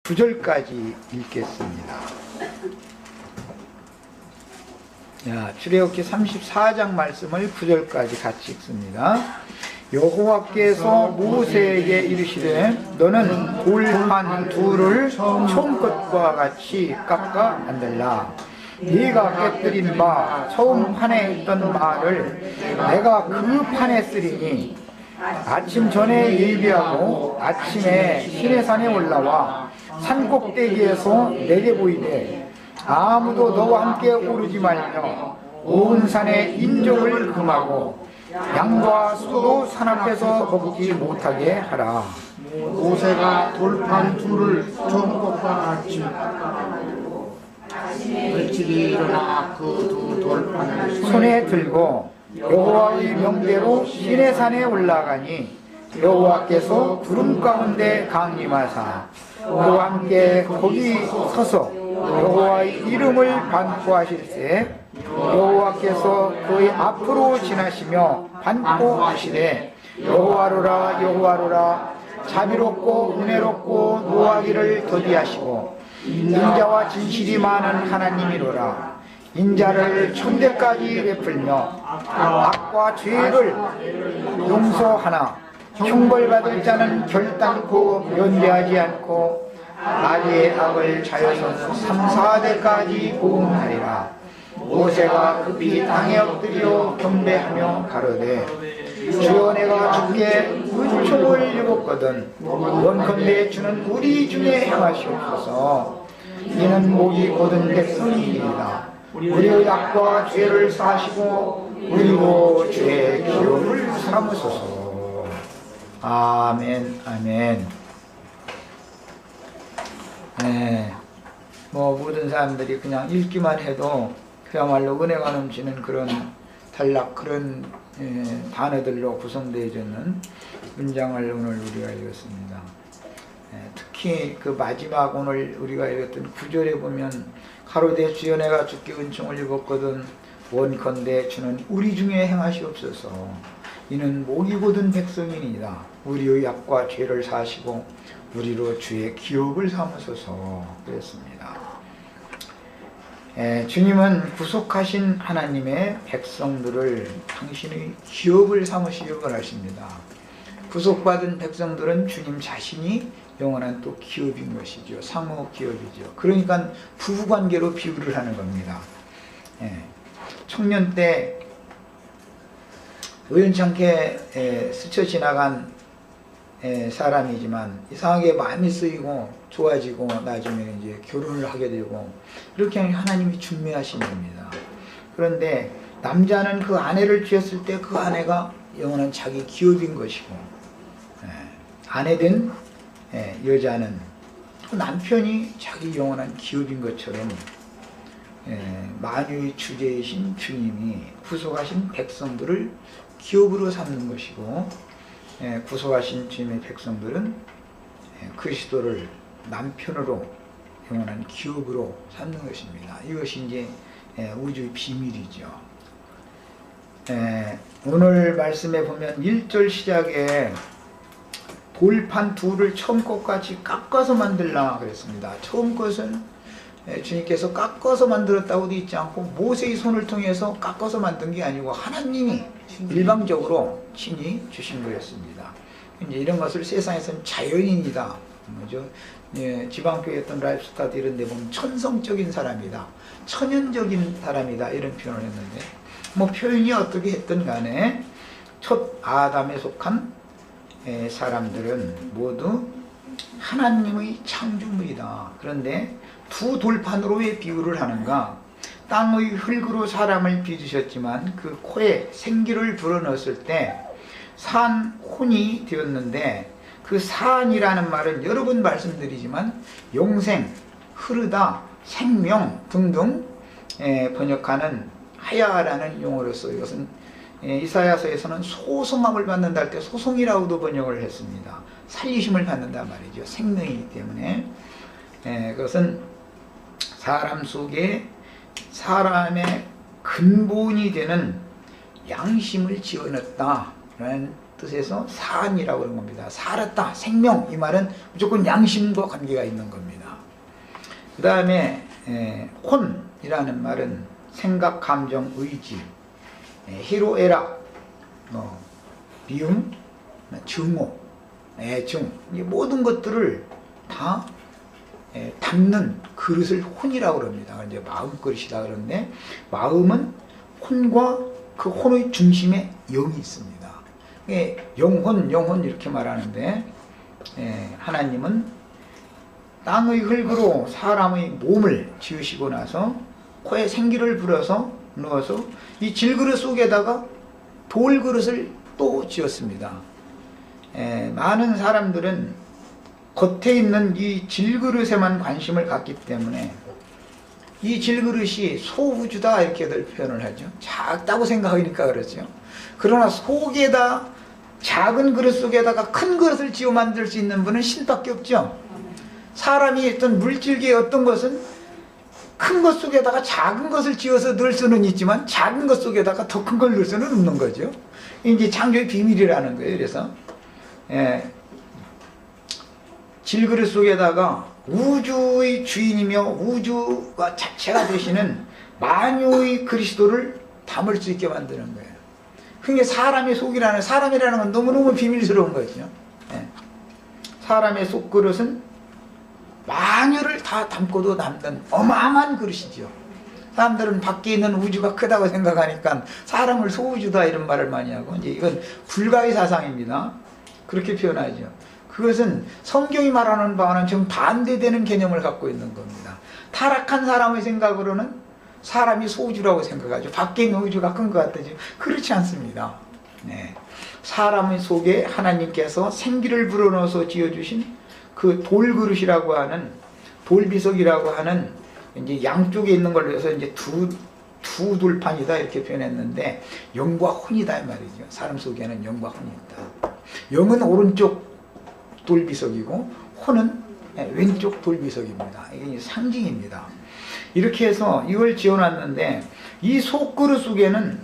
9절까지 읽겠습니다. 출애굽기 34장 말씀을 9절까지 같이 읽습니다. 여호와께서 모세에게 이르시되 너는 돌판 둘을 처음 것과 같이 깎아 만들라. 네가 깨뜨린 바 처음 판에 있던 말을 내가 그 판에 쓰리니 아침 전에 예비하고 아침에 시내산에 올라와 산꼭대기에서 내게 보이되 아무도 너와 함께 오르지 말며 온 산에 인적을 금하고 양과 소도 산 앞에서 먹지 못하게 하라. 모세가 돌판 둘을 처음 것과 같이 일찍이 일어나 그 두 돌판을 손에 들고 여호와의 명대로 시내산에 올라가니 여호와께서 구름 가운데 강림하사 그와 함께 거기 서서 여호와의 이름을 반포하실세 여호와께서 그의 앞으로 지나시며 반포하시되 여호와로라 여호와로라 자비롭고 은혜롭고 노하기를 더디하시고 인자와 진실이 많은 하나님이로라. 인자를 천대까지 베풀며 악과 죄를 용서하나 형벌받을 자는 결단코 면제하지 않고 아비의 악을 자여서 3, 4대까지 보응하리라. 모세가 급히 땅에 엎드려 경배하며 가로되 주여 내가 주께 은총을 입었거든 원컨대 주는 우리 중에 행하시옵소서. 이는 목이 곧은 백성이니이다. 우리의 악과 죄를 사하시고 우리로 주의 기업을 삼으소서. 아멘 아멘. 모든 사람들이 그냥 읽기만 해도 그야말로 은혜가 넘치는 그런 단락 그런 단어들로 구성되어있는 문장을 오늘 우리가 읽었습니다. 특히 그 마지막 오늘 우리가 읽었던 9절에 보면 가로되 주여 내가 주께 은총을 입었거든 원컨대 주는 우리 중에 행하시옵소서. 이는 목이 곧은 백성이니이다. 우리의 악과 죄를 사하시고 우리로 주의 기업을 삼으소서 그랬습니다. 주님은 구속하신 하나님의 백성들을 당신의 기업을 삼으시길 원하십니다. 구속받은 백성들은 주님 자신이 영원한 또 기업인 것이죠. 상호 기업이죠. 그러니까 부부관계로 비유를 하는 겁니다. 청년 때 우연찮게 스쳐 지나간 사람이지만 이상하게 마음이 쓰이고 좋아지고 나중에 이제 결혼을 하게 되고 이렇게 하나님이 준비하신 겁니다. 그런데 남자는 그 아내를 취했을 때 그 아내가 영원한 자기 기업인 것이고 아내된 여자는 그 남편이 자기 영원한 기업인 것처럼 만유의 주제이신 주님이 구속하신 백성들을 기업으로 삼는 것이고 구속하신 주님의 백성들은 그리스도를 남편으로 영원한 기업으로 삼는 것입니다. 이것이 이제 우주의 비밀이죠. 오늘 말씀에 보면 1절 시작에 돌판 둘을 처음 것같이 깎아서 만들라 그랬습니다. 처음 것은 주님께서 깎아서 만들었다고도 있지 않고 모세의 손을 통해서 깎아서 만든 게 아니고 하나님이 일방적으로 친히 주신 거였습니다. 이제 이런 것을 세상에서는 자연인이다. 뭐죠? 지방교회 어떤 라이프 스타트 이런 데 보면 천성적인 사람이다. 천연적인 사람이다. 이런 표현을 했는데 표현이 어떻게 했든 간에 첫 아담에 속한 사람들은 모두 하나님의 창조물이다. 그런데 두 돌판으로 왜 비유를 하는가? 땅의 흙으로 사람을 빚으셨지만 그 코에 생기를 불어넣었을 때 산혼이 되었는데 그 산이라는 말은 여러 번 말씀드리지만 영생, 흐르다, 생명 등등 번역하는 하야라는 용어로서 이것은 이사야서에서는 소송함을 받는다 할 때 소송이라고도 번역을 했습니다. 살리심을 받는다 말이죠. 생명이기 때문에 그것은 사람 속에 사람의 근본이 되는 양심을 지어넣었다 라는 뜻에서 산이라고 그런 겁니다. 살았다, 생명, 이 말은 무조건 양심과 관계가 있는 겁니다. 그 다음에 혼이라는 말은 생각, 감정, 의지, 희로애락, 미움, 증오, 애증, 이 모든 것들을 다 담는 그릇을 혼이라고 그럽니다. 이제 마음그릇이다 그러는데, 마음은 혼과 그 혼의 중심에 영이 있습니다. 영혼 이렇게 말하는데, 하나님은 땅의 흙으로 사람의 몸을 지으시고 나서 코에 생기를 불어서 넣어서 이 질그릇 속에다가 돌그릇을 또 지었습니다. 많은 사람들은 겉에 있는 이 질그릇에만 관심을 갖기 때문에 이 질그릇이 소우주다 이렇게들 표현을 하죠. 작다고 생각하니까 그렇죠. 그러나 속에다, 작은 그릇 속에다가 큰 그릇을 지어 만들 수 있는 분은 신밖에 없죠. 사람이 어떤 물질계의 어떤 것은 큰 것 속에다가 작은 것을 지어서 넣을 수는 있지만 작은 것 속에다가 더 큰 걸 넣을 수는 없는 거죠. 이게 창조의 비밀이라는 거예요. 그래서 질그릇 속에다가 우주의 주인이며 우주가 자체가 되시는 만유의 그리스도를 담을 수 있게 만드는 거예요. 그게 사람의 속이라는, 사람이라는 건 너무너무 비밀스러운 거죠. 사람의 속그릇은 만유를 다 담고도 남는 어마어마한 그릇이죠. 사람들은 밖에 있는 우주가 크다고 생각하니까 사람을 소우주다 이런 말을 많이 하고, 이제 이건 불가의 사상입니다. 그렇게 표현하죠. 그것은 성경이 말하는 바와는 좀 반대되는 개념을 갖고 있는 겁니다. 타락한 사람의 생각으로는 사람이 소우주라고 생각하죠. 밖에 있는 우주가 큰 것 같다죠. 그렇지 않습니다. 사람의 속에 하나님께서 생기를 불어넣어서 지어주신 그 돌그릇이라고 하는, 돌비석이라고 하는, 이제 양쪽에 있는 걸로 해서 이제 두 돌판이다 이렇게 표현했는데, 영과 혼이다 이 말이죠. 사람 속에는 영과 혼이 있다. 영은 오른쪽 돌비석이고 혼은 왼쪽 돌비석입니다. 이게 상징입니다. 이렇게 해서 이걸 지어놨는데, 이 속그릇 속에는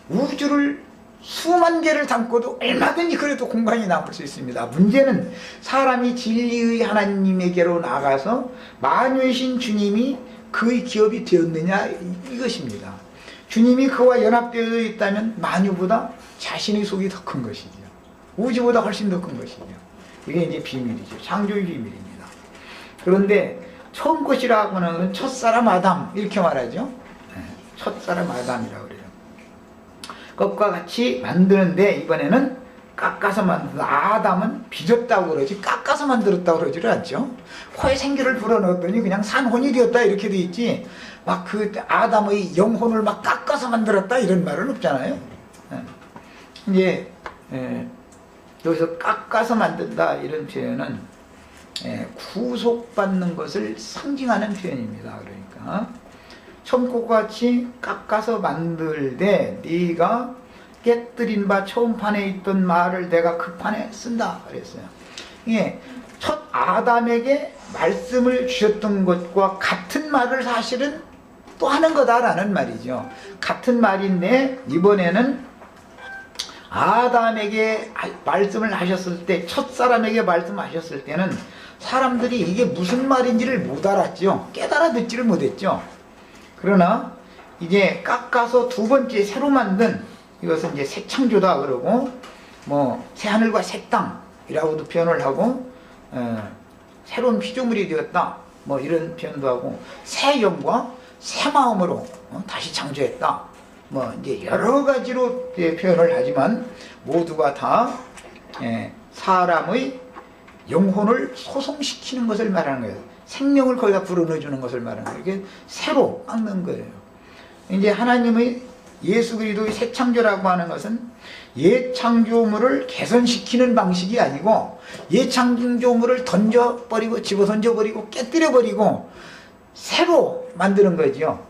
우주를 수만 개를 담고도 얼마든지 그래도 공간이 남을 수 있습니다. 문제는 사람이 진리의 하나님에게로 나가서 만유이신 주님이 그의 기업이 되었느냐, 이것입니다. 주님이 그와 연합되어 있다면 만유보다 자신의 속이 더 큰 것이죠. 우주보다 훨씬 더 큰 것이죠. 이게 이제 비밀이죠. 창조의 비밀입니다. 그런데 처음 것이라고 하는 첫사람 아담 이렇게 말하죠. 첫사람 아담이라고 그래요. 것과 같이 만드는데, 이번에는 깎아서 만든다. 아담은 빚었다고 그러지 깎아서 만들었다고 그러지를 않죠. 코에 생기를 불어넣었더니 그냥 산혼이 되었다 이렇게 돼 있지, 막 그 아담의 영혼을 막 깎아서 만들었다 이런 말은 없잖아요. 이제 여기서 깎아서 만든다 이런 표현은 구속받는 것을 상징하는 표현입니다. 그러니까 처음과 같이 깎아서 만들되 네가 깨뜨린 바 처음 판에 있던 말을 내가 그 판에 쓴다 그랬어요. 이게 첫 아담에게 말씀을 주셨던 것과 같은 말을 사실은 또 하는 거다라는 말이죠. 같은 말인데, 이번에는 아담에게 말씀을 하셨을 때, 첫사람에게 말씀하셨을 때는 사람들이 이게 무슨 말인지를 못 알았죠. 깨달아 듣지를 못했죠. 그러나 이제 깎아서 두 번째 새로 만든, 이것은 이제 새 창조다 그러고, 새 하늘과 새 땅이라고도 표현을 하고, 새로운 피조물이 되었다 이런 표현도 하고, 새 영과 새 마음으로 다시 창조했다, 이제 여러 가지로 표현을 하지만 모두가 다 사람의 영혼을 소송시키는 것을 말하는 거예요. 생명을 거기다 불어넣어주는 것을 말하는 거예요. 이게 새로 깎는 거예요. 이제 하나님의 예수 그리스도의 새 창조라고 하는 것은 옛 창조물을 개선시키는 방식이 아니고, 옛 창조물을 던져버리고 집어 던져버리고 깨뜨려버리고 새로 만드는 거죠.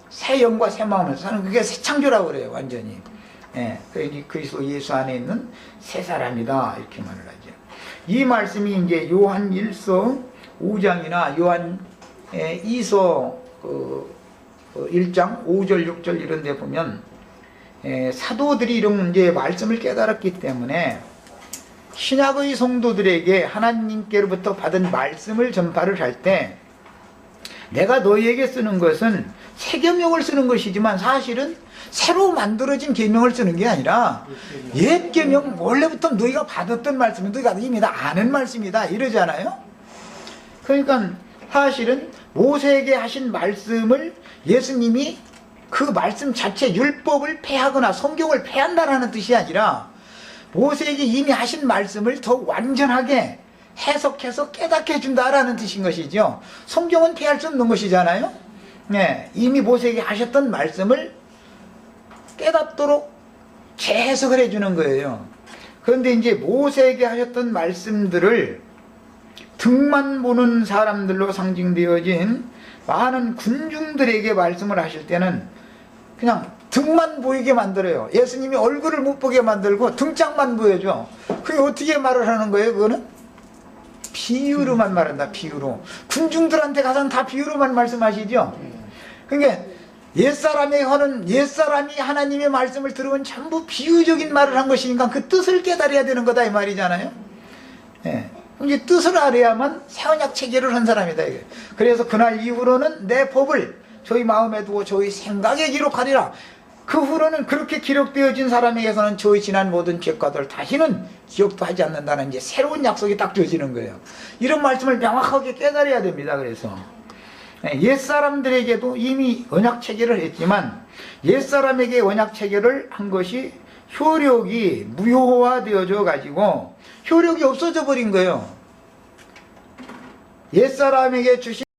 새 영과 새 마음을 사는, 그게 새 창조라고 그래요. 완전히. 그리스도 예수 안에 있는 새 사람이다 이렇게 말을 하죠. 이 말씀이 이제 요한 1서 5장이나 요한 2서 1장 5절 6절 이런 데 보면 사도들이 이런 문제의 말씀을 깨달았기 때문에 신약의 성도들에게 하나님께로부터 받은 말씀을 전파를 할 때 내가 너희에게 쓰는 것은 새 계명을 쓰는 것이지만 사실은 새로 만들어진 계명을 쓰는 게 아니라 옛 계명, 원래부터 너희가 받았던 말씀이 너희가 이미 다 아는 말씀이다 이러잖아요. 그러니까 사실은 모세에게 하신 말씀을 예수님이 그 말씀 자체 율법을 폐하거나 성경을 폐한다라는 뜻이 아니라 모세에게 이미 하신 말씀을 더 완전하게 해석해서 깨닫게 해준다라는 뜻인 것이죠. 성경은 폐할 수 없는 것이잖아요. 네, 이미 모세에게 하셨던 말씀을 깨닫도록 재해석을 해주는 거예요. 그런데 이제 모세에게 하셨던 말씀들을 등만 보는 사람들로 상징되어진 많은 군중들에게 말씀을 하실 때는 그냥 등만 보이게 만들어요. 예수님이 얼굴을 못 보게 만들고 등짝만 보여줘. 그게 어떻게 말을 하는 거예요? 그거는 비유로만 말한다. 비유로. 군중들한테 가서는 다 비유로만 말씀하시죠. 그러니까 옛사람이 하나님의 말씀을 들으면 전부 비유적인 말을 한 것이니까 그 뜻을 깨달아야 되는 거다 이 말이잖아요. 예. 이제 뜻을 알아야만 새언약 체계를 한 사람이다 이게. 그래서 그날 이후로는 내 법을 저희 마음에 두고 저희 생각에 기록하리라. 그 후로는 그렇게 기록되어진 사람에게서는 저희 지난 모든 죄과들 다시는 기억도 하지 않는다는 이제 새로운 약속이 딱 주어지는 거예요. 이런 말씀을 명확하게 깨달아야 됩니다. 그래서 옛사람들에게도 이미 언약 체계를 했지만 옛사람에게 언약 체계를 한 것이 효력이 무효화되어져 가지고 효력이 없어져 버린 거예요. 옛사람에게 주신